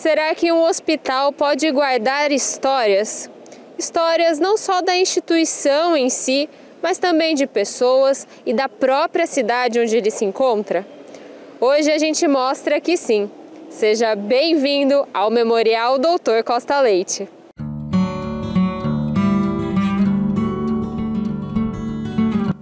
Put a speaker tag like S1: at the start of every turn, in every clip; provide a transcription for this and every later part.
S1: Será que um hospital pode guardar histórias? Histórias não só da instituição em si, mas também de pessoas e da própria cidade onde ele se encontra? Hoje a gente mostra que sim. Seja bem-vindo ao Memorial Dr. Costa Leite.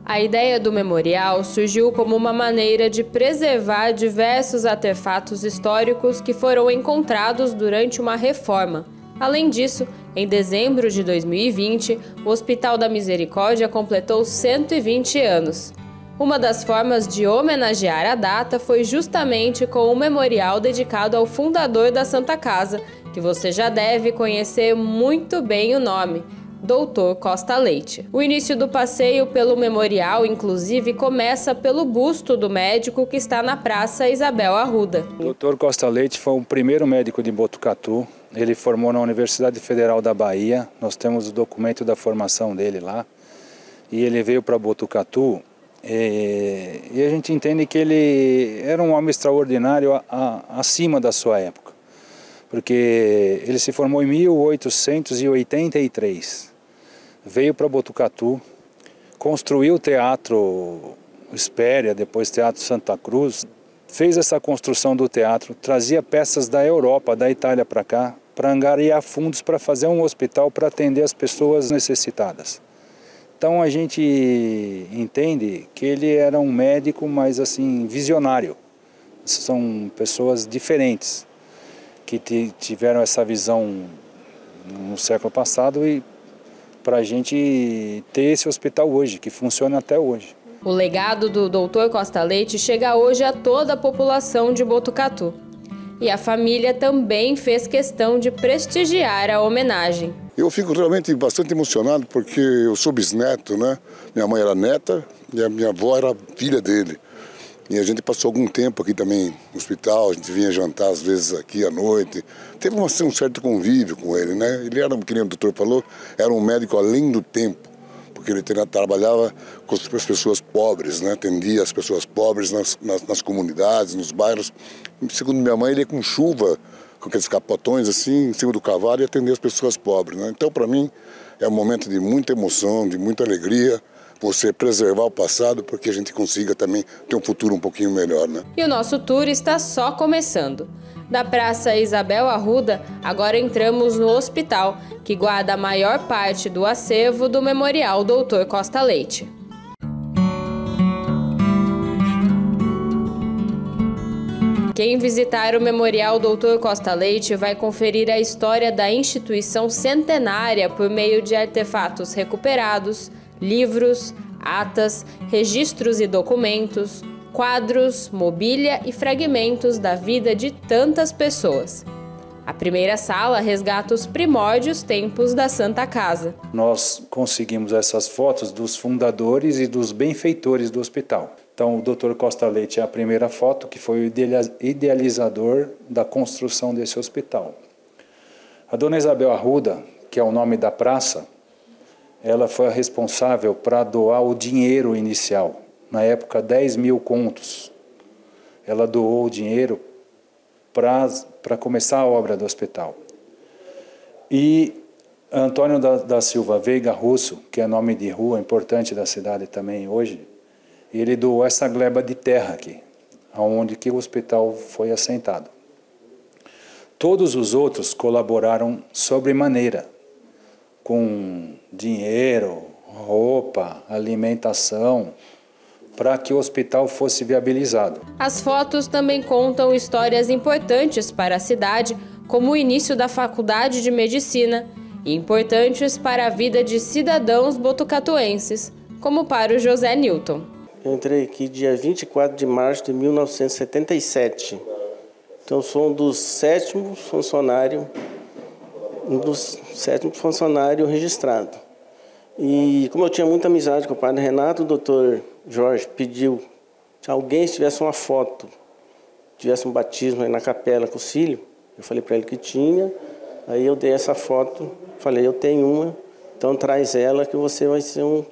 S1: A ideia do memorial surgiu como uma maneira de preservar diversos artefatos históricos que foram encontrados durante uma reforma. Além disso, em dezembro de 2020, o Hospital da Misericórdia completou 120 anos. Uma das formas de homenagear a data foi justamente com um memorial dedicado ao fundador da Santa Casa, que você já deve conhecer muito bem o nome, Dr. Costa Leite. O início do passeio pelo memorial, inclusive, começa pelo busto do médico que está na Praça Isabel Arruda.
S2: O Dr. Costa Leite foi o primeiro médico de Botucatu. Ele formou na Universidade Federal da Bahia. Nós temos o documento da formação dele lá. E ele veio para Botucatu e a gente entende que ele era um homem extraordinário acima da sua época. Porque ele se formou em 1883. Veio para Botucatu, construiu o Teatro Espéria, depois Teatro Santa Cruz, fez essa construção do teatro, trazia peças da Europa, da Itália para cá, para angariar fundos para fazer um hospital para atender as pessoas necessitadas. Então a gente entende que ele era um médico, mas assim, visionário. São pessoas diferentes que tiveram essa visão no século passado e para a gente ter esse hospital hoje, que funciona até hoje.
S1: O legado do Dr. Costa Leite chega hoje a toda a população de Botucatu. E a família também fez questão de prestigiar a homenagem.
S3: Eu fico realmente bastante emocionado porque eu sou bisneto, né? Minha mãe era neta e a minha avó era filha dele. E a gente passou algum tempo aqui também no hospital, a gente vinha jantar às vezes aqui à noite. Teve um certo convívio com ele, né? Ele era, que nem o doutor falou, era um médico além do tempo, porque ele trabalhava com as pessoas pobres, né? Atendia as pessoas pobres nas comunidades, nos bairros. Segundo minha mãe, ele ia com chuva, com aqueles capotões assim, em cima do cavalo e atendia as pessoas pobres, né? Então, para mim, é um momento de muita emoção, de muita alegria, você preservar o passado para que a gente consiga também ter um futuro um pouquinho melhor, né?
S1: E o nosso tour está só começando. Da Praça Isabel Arruda, agora entramos no hospital, que guarda a maior parte do acervo do Memorial Dr. Costa Leite. Quem visitar o Memorial Dr. Costa Leite vai conferir a história da instituição centenária por meio de artefatos recuperados, livros, atas, registros e documentos, quadros, mobília e fragmentos da vida de tantas pessoas. A primeira sala resgata os primórdios tempos da Santa Casa.
S2: Nós conseguimos essas fotos dos fundadores e dos benfeitores do hospital. Então o Dr. Costa Leite é a primeira foto, que foi o idealizador da construção desse hospital. A Dona Isabel Arruda, que é o nome da praça, ela foi a responsável para doar o dinheiro inicial. Na época, 10 mil contos. Ela doou o dinheiro para começar a obra do hospital. E Antônio da Silva Veiga Russo, que é nome de rua importante da cidade também hoje, ele doou essa gleba de terra aqui, onde que o hospital foi assentado. Todos os outros colaboraram sobremaneira, com dinheiro, roupa, alimentação, para que o hospital fosse viabilizado.
S1: As fotos também contam histórias importantes para a cidade, como o início da Faculdade de Medicina, e importantes para a vida de cidadãos botucatuenses, como para o José Newton.
S4: Eu entrei aqui dia 24 de março de 1977. Então sou um dos sétimos funcionários registrados. E como eu tinha muita amizade com o padre Renato, o doutor Jorge pediu se alguém tivesse uma foto, tivesse um batismo aí na capela com o Cílio. Eu falei para ele que tinha, aí eu dei essa foto, falei, eu tenho uma, então traz ela que você vai ser um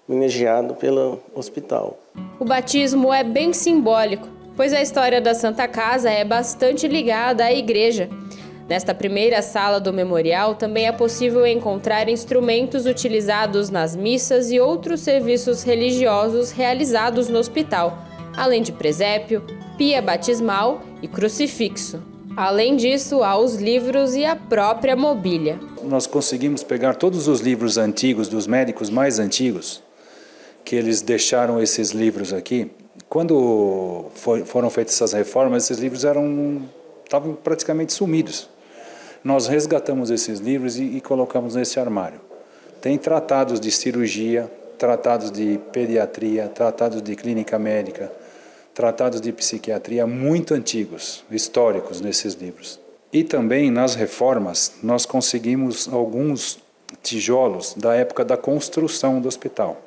S4: homenageado pelo hospital.
S1: O batismo é bem simbólico, pois a história da Santa Casa é bastante ligada à igreja. Nesta primeira sala do memorial também é possível encontrar instrumentos utilizados nas missas e outros serviços religiosos realizados no hospital, além de presépio, pia batismal e crucifixo. Além disso, há os livros e a própria mobília.
S2: Nós conseguimos pegar todos os livros antigos, dos médicos mais antigos, que eles deixaram esses livros aqui. Quando foram feitas essas reformas, esses livros estavam praticamente sumidos. Nós resgatamos esses livros e colocamos nesse armário. Tem tratados de cirurgia, tratados de pediatria, tratados de clínica médica, tratados de psiquiatria muito antigos, históricos nesses livros. E também nas reformas nós conseguimos alguns tijolos da época da construção do hospital.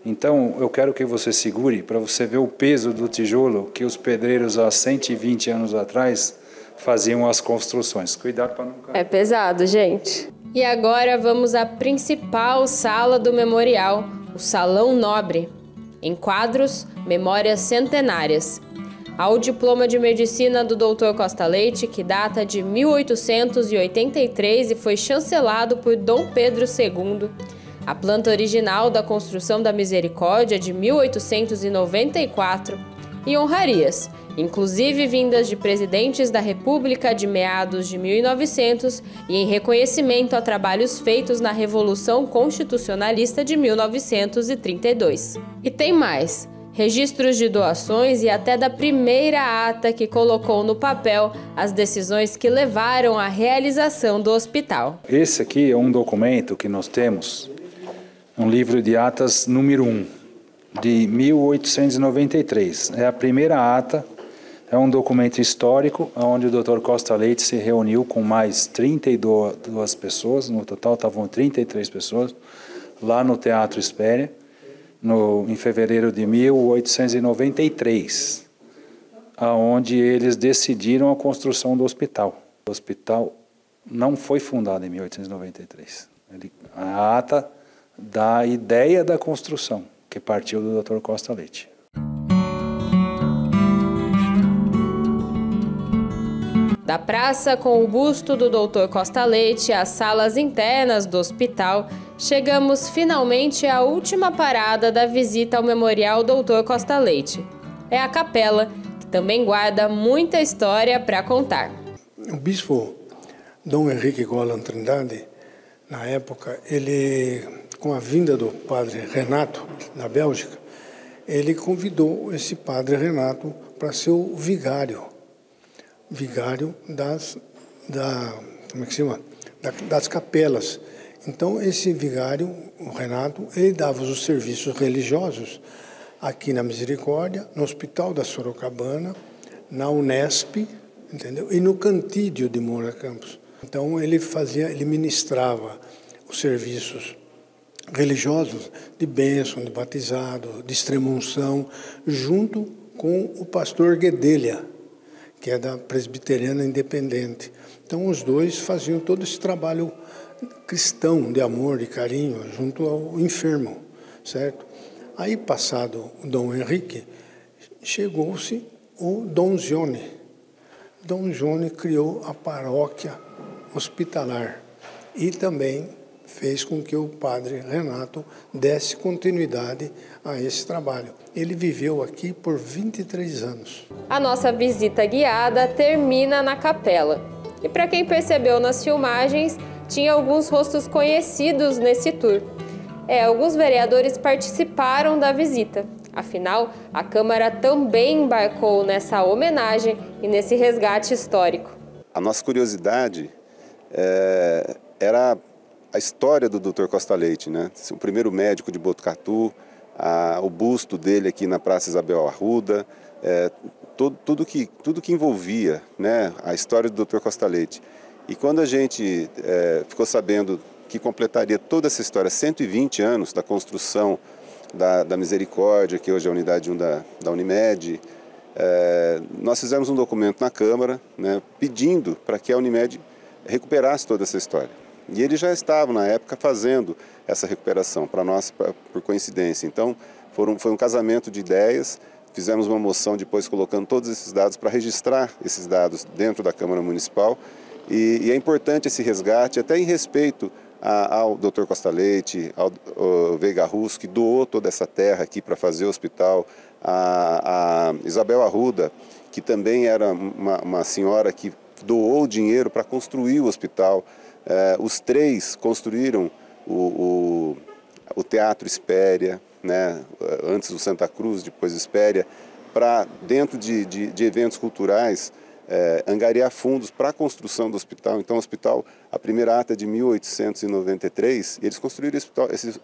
S2: Então eu quero que você segure para você ver o peso do tijolo que os pedreiros há 120 anos atrás faziam as construções. Cuidado para não cair.
S1: É pesado, gente. E agora vamos à principal sala do memorial, o Salão Nobre. Em quadros, memórias centenárias. Há o diploma de medicina do Dr. Costa Leite, que data de 1883 e foi chancelado por Dom Pedro II. A planta original da construção da Misericórdia, de 1894. E honrarias, inclusive vindas de presidentes da República de meados de 1900 e em reconhecimento a trabalhos feitos na Revolução Constitucionalista de 1932. E tem mais, registros de doações e até da primeira ata que colocou no papel as decisões que levaram à realização do hospital.
S2: Esse aqui é um documento que nós temos, um livro de atas número 1, de 1893. É a primeira ata. É um documento histórico onde o Dr. Costa Leite se reuniu com mais 32 pessoas, no total estavam 33 pessoas, lá no Teatro Espéria, em fevereiro de 1893, onde eles decidiram a construção do hospital. O hospital não foi fundado em 1893. A ata da ideia da construção, que partiu do Dr. Costa Leite.
S1: Da praça com o busto do Dr. Costa Leite às salas internas do hospital, chegamos finalmente à última parada da visita ao Memorial Dr. Costa Leite. É a capela, que também guarda muita história para contar.
S5: O bispo Dom Henrique Golan Trindade, na época, ele, com a vinda do padre Renato, da Bélgica, ele convidou esse padre Renato para ser o vigário das capelas. Então, esse vigário, o Renato, ele dava os serviços religiosos aqui na Misericórdia, no Hospital da Sorocabana, na Unesp, entendeu? E no Cantídio de Moura Campos. Então, ele ministrava os serviços religiosos de bênção, de batizado, de extrema-unção, junto com o pastor Guedelha, que é da Presbiteriana Independente. Então, os dois faziam todo esse trabalho cristão, de amor, de carinho, junto ao enfermo, certo? Aí, passado o Dom Henrique, chegou-se o Dom Gione. Dom Gione criou a paróquia hospitalar e também fez com que o padre Renato desse continuidade a esse trabalho. Ele viveu aqui por 23 anos.
S1: A nossa visita guiada termina na capela. E para quem percebeu nas filmagens, tinha alguns rostos conhecidos nesse tour. Alguns vereadores participaram da visita. Afinal, a Câmara também embarcou nessa homenagem e nesse resgate histórico.
S6: A nossa curiosidade era a história do Dr. Costa Leite, né? O primeiro médico de Botucatu, o busto dele aqui na Praça Isabel Arruda, tudo que envolvia, né, a história do Dr. Costa Leite. E quando a gente ficou sabendo que completaria toda essa história, 120 anos da construção da Misericórdia, que hoje é a unidade 1 da Unimed, nós fizemos um documento na Câmara, né, pedindo para que a Unimed recuperasse toda essa história. E eles já estavam, na época, fazendo essa recuperação, para nós, por coincidência. Então, foi um casamento de ideias, fizemos uma moção depois colocando todos esses dados para registrar esses dados dentro da Câmara Municipal E é importante esse resgate, até em respeito ao Dr. Costa Leite, ao Veiga Russo, que doou toda essa terra aqui para fazer o hospital, a Isabel Arruda, que também era uma senhora que doou dinheiro para construir o hospital. Os três construíram o Teatro Espéria, né? Antes o Santa Cruz, depois o Espéria, para, dentro de eventos culturais, angariar fundos para a construção do hospital. Então, o hospital, a primeira ata é de 1893, e eles construíram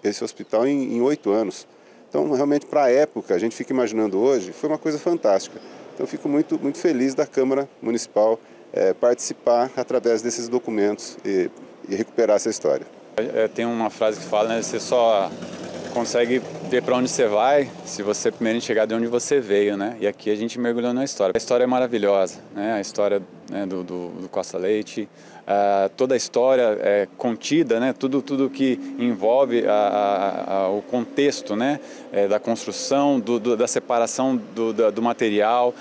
S6: esse hospital em 8 anos. Então, realmente, para a época, a gente fica imaginando hoje, foi uma coisa fantástica. Então, eu fico muito feliz da Câmara Municipal participar através desses documentos e recuperar essa história.
S7: Tem uma frase que fala, né, você só consegue ver para onde você vai se você primeiro enxergar de onde você veio, né? E aqui a gente mergulhou na história. A história é maravilhosa, né? A história, né, do Costa Leite, toda a história é contida, né? Tudo que envolve o contexto, né? Da construção, da separação do material,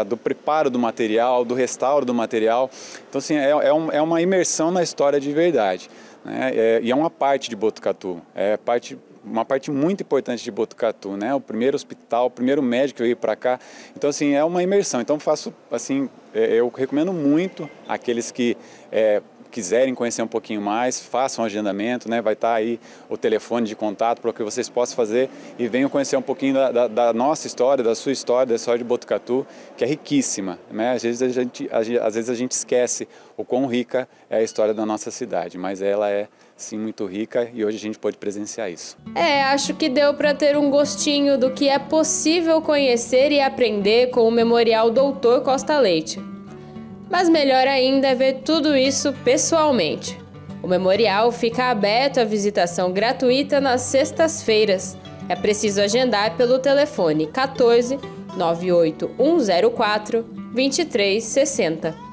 S7: do preparo do material, do restauro do material. Então, assim, é uma imersão na história de verdade. E é uma parte de Botucatu, uma parte muito importante de Botucatu, né? O primeiro hospital, o primeiro médico que veio para cá. Então, assim, é uma imersão. Então, eu recomendo muito aqueles que quiserem conhecer um pouquinho mais, façam um agendamento, né? Vai estar aí o telefone de contato para que vocês possam fazer e venham conhecer um pouquinho da nossa história, da sua história, da história de Botucatu, que é riquíssima, né? Às vezes a gente esquece o quão rica é a história da nossa cidade, mas ela é, sim, muito rica e hoje a gente pode presenciar isso.
S1: Acho que deu para ter um gostinho do que é possível conhecer e aprender com o Memorial Dr. Costa Leite. Mas melhor ainda é ver tudo isso pessoalmente. O memorial fica aberto à visitação gratuita nas sextas-feiras. É preciso agendar pelo telefone 14 98104 2360.